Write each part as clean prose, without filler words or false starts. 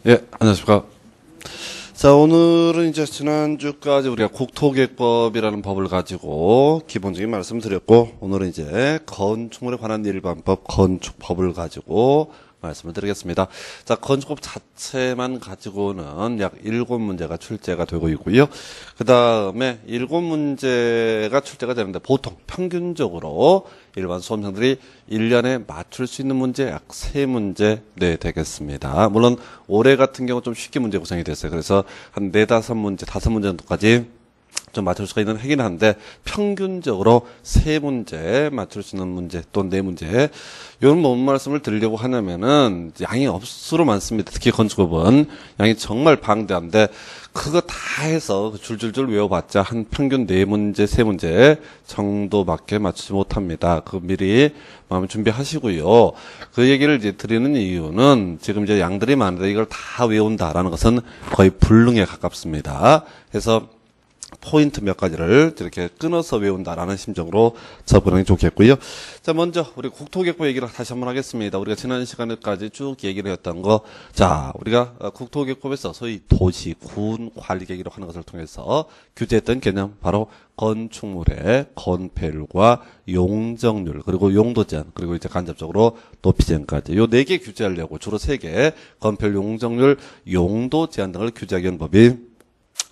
예, 안녕하십니까. 자, 오늘은 이제 지난주까지 우리가 국토계획법이라는 법을 가지고 기본적인 말씀을 드렸고, 오늘은 이제 건축물에 관한 일반법, 건축법을 가지고 말씀을 드리겠습니다. 자, 건축법 자체만 가지고는 약 7문제가 출제가 되고 있고요. 그 다음에 7문제가 출제가 되는데 보통 평균적으로 일반 수험생들이 1년에 맞출 수 있는 문제 약 3문제 되겠습니다. 물론 올해 같은 경우 좀 쉽게 문제 구성이 됐어요. 그래서 한 4, 5문제, 5문제 정도까지 좀 맞출 수가 있는 해긴 한데 평균적으로 3문제 맞출 수 있는 문제 또 4문제 이런 뭔 말씀을 드리려고 하냐면은 양이 억수로 많습니다. 특히 건축법은 양이 정말 방대한데 그거 다 해서 줄줄줄 외워봤자 한 평균 4문제, 3문제 정도밖에 맞추지 못합니다. 그 미리 마음 준비하시고요. 그 얘기를 이제 드리는 이유는 지금 이제 양들이 많은데 이걸 다 외운다라는 것은 거의 불능에 가깝습니다. 그래서 포인트 몇 가지를 이렇게 끊어서 외운다라는 심정으로 접근하기 좋겠고요. 자, 먼저 우리 국토계획법 얘기를 다시 한번 하겠습니다. 우리가 지난 시간에까지 쭉 얘기를 했던 거, 자, 우리가 국토계획법에서 소위 도시, 군 관리계획이라고 하는 것을 통해서 규제했던 개념, 바로 건축물의 건폐율과 용적률, 그리고 용도 제한, 그리고 이제 간접적으로 높이 제한까지 요 4개 규제하려고 주로 3개, 건폐율, 용적률, 용도 제한 등을 규제하기 위한 법이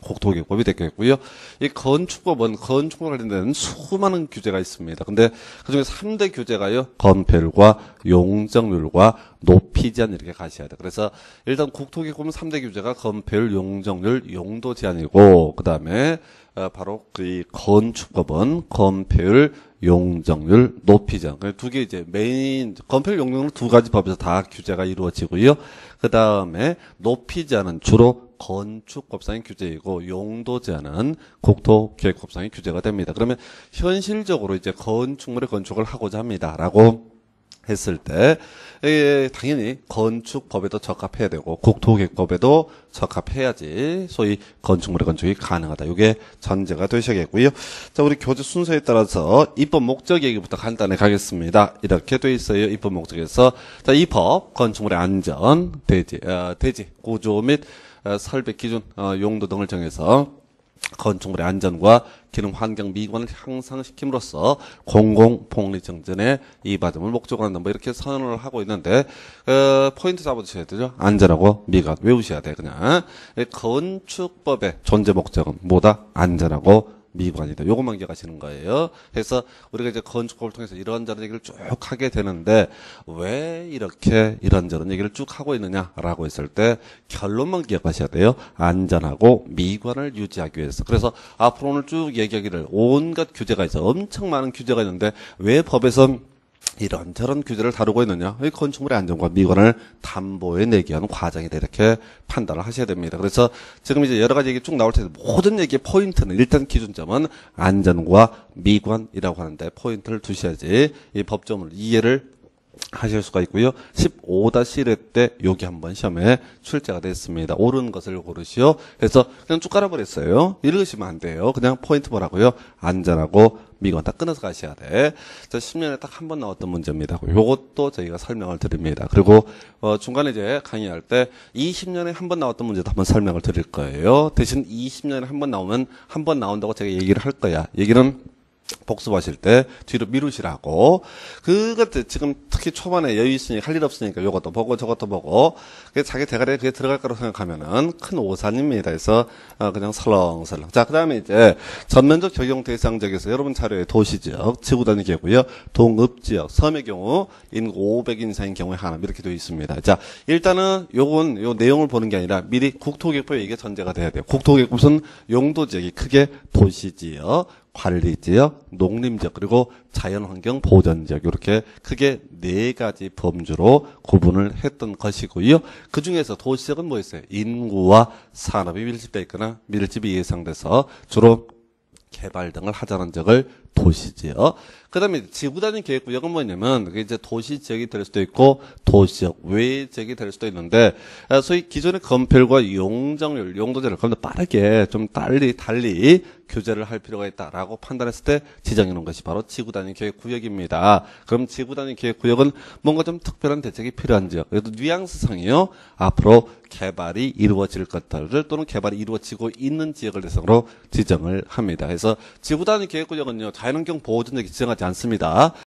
국토계획법이 되겠고요. 이 건축법은 건축과 관련된 수많은 규제가 있습니다. 근데 그중에 3대 규제가요. 건폐율과 용적률과 높이 제한 이렇게 가셔야 돼요. 그래서 일단 국토계획법은 3대 규제가 건폐율, 용적률, 용도 제한이고 그다음에 바로 그 건축법은 건폐율, 용적률, 높이 제한. 두 개 이제 메인 건폐율, 용적률 2가지 법에서 다 규제가 이루어지고요. 그다음에 높이 제한은 주로 건축법상의 규제이고 용도 제한은 국토계획법상의 규제가 됩니다. 그러면 현실적으로 이제 건축물의 건축을 하고자 합니다라고 했을 때 당연히 건축법에도 적합해야 되고 국토계획법에도 적합해야지 소위 건축물의 건축이 가능하다. 이게 전제가 되셔야겠고요. 자, 우리 교재 순서에 따라서 입법 목적 얘기부터 간단히 가겠습니다. 이렇게 돼 있어요. 입법 목적에서 자, 이 법 건축물의 안전, 대지 구조 및 설비 기준, 용도 등을 정해서 건축물의 안전과 기능 환경 미관을 향상시킴으로써 공공복리 정전에 이바점을 목적으로 한다. 뭐 이렇게 선언을 하고 있는데 포인트 잡아주셔야 되죠. 안전하고 미관 외우셔야 돼. 그냥 건축법의 존재 목적은 뭐다? 안전하고 미관이다. 요것만 기억하시는 거예요. 그래서 우리가 이제 건축법을 통해서 이런저런 얘기를 쭉 하게 되는데 왜 이렇게 이런저런 얘기를 쭉 하고 있느냐라고 했을 때 결론만 기억하셔야 돼요. 안전하고 미관을 유지하기 위해서. 그래서 앞으로 오늘 쭉 얘기하기를 온갖 규제가 있어. 엄청 많은 규제가 있는데 왜 법에선 이런저런 규제를 다루고 있느냐. 이 건축물의 안전과 미관을 담보해 내기 위한 과정이다. 이렇게 판단을 하셔야 됩니다. 그래서 지금 이제 여러 가지 얘기 쭉 나올 텐데 모든 얘기의 포인트는 일단 기준점은 안전과 미관이라고 하는데 포인트를 두셔야지 이 법조문을 이해를 하실 수가 있고요. 15-1회 때 여기 한번 시험에 출제가 됐습니다. 옳은 것을 고르시오. 그래서 그냥 쭉 깔아버렸어요. 읽으시면 안 돼요. 그냥 포인트 뭐라고요? 안전하고 미관 다 끊어서 가셔야 돼. 자, 10년에 딱 한 번 나왔던 문제입니다. 요것도 저희가 설명을 드립니다. 그리고 중간에 이제 강의할 때 20년에 한 번 나왔던 문제도 한번 설명을 드릴 거예요. 대신 20년에 한 번 나오면 한 번 나온다고 제가 얘기를 할 거야. 얘기는 복습하실 때 뒤로 미루시라고. 그것 지금 특히 초반에 여유 있으니 할 일 없으니까 요것도 보고 저것도 보고 자기 대가리에 그게 들어갈 거라고 생각하면은 큰 오산입니다. 그래서 그냥 설렁설렁. 자, 그다음에 이제 전면적 적용 대상지역에서 여러분 자료에 도시지역, 지구단위 계고요, 동읍지역, 섬의 경우 인구 500 이상인 경우에 하나 이렇게 되어 있습니다. 자, 일단은 요건 요 내용을 보는 게 아니라 미리 국토계획법에 이게 전제가 돼야 돼요. 국토계획법은 용도지역이 크게 도시지역, 관리지역, 농림지역, 그리고 자연환경보전지역 이렇게 크게 4가지 범주로 구분을 했던 것이고요. 그중에서 도시지역은 뭐였어요? 인구와 산업이 밀집되어 있거나 밀집이 예상돼서 주로 개발 등을 하자는 지역을 도시지역. 그 다음에 지구단위 계획구역은 뭐냐면, 그게 이제 도시지역이 될 수도 있고, 도시지역, 외지역이 될 수도 있는데, 소위 기존의 건폐율과 용적률, 용도제를 좀 더 빠르게, 좀 달리 규제를 할 필요가 있다라고 판단했을 때 지정해 놓은 것이 바로 지구단위 계획구역입니다. 그럼 지구단위 계획구역은 뭔가 좀 특별한 대책이 필요한 지역, 그래도 뉘앙스상이요. 앞으로 개발이 이루어질 것들을 또는 개발이 이루어지고 있는 지역을 대상으로 지정을 합니다. 그래서 지구단위 계획구역은요, 자연환경 보호전역이 지정하지 않습니다.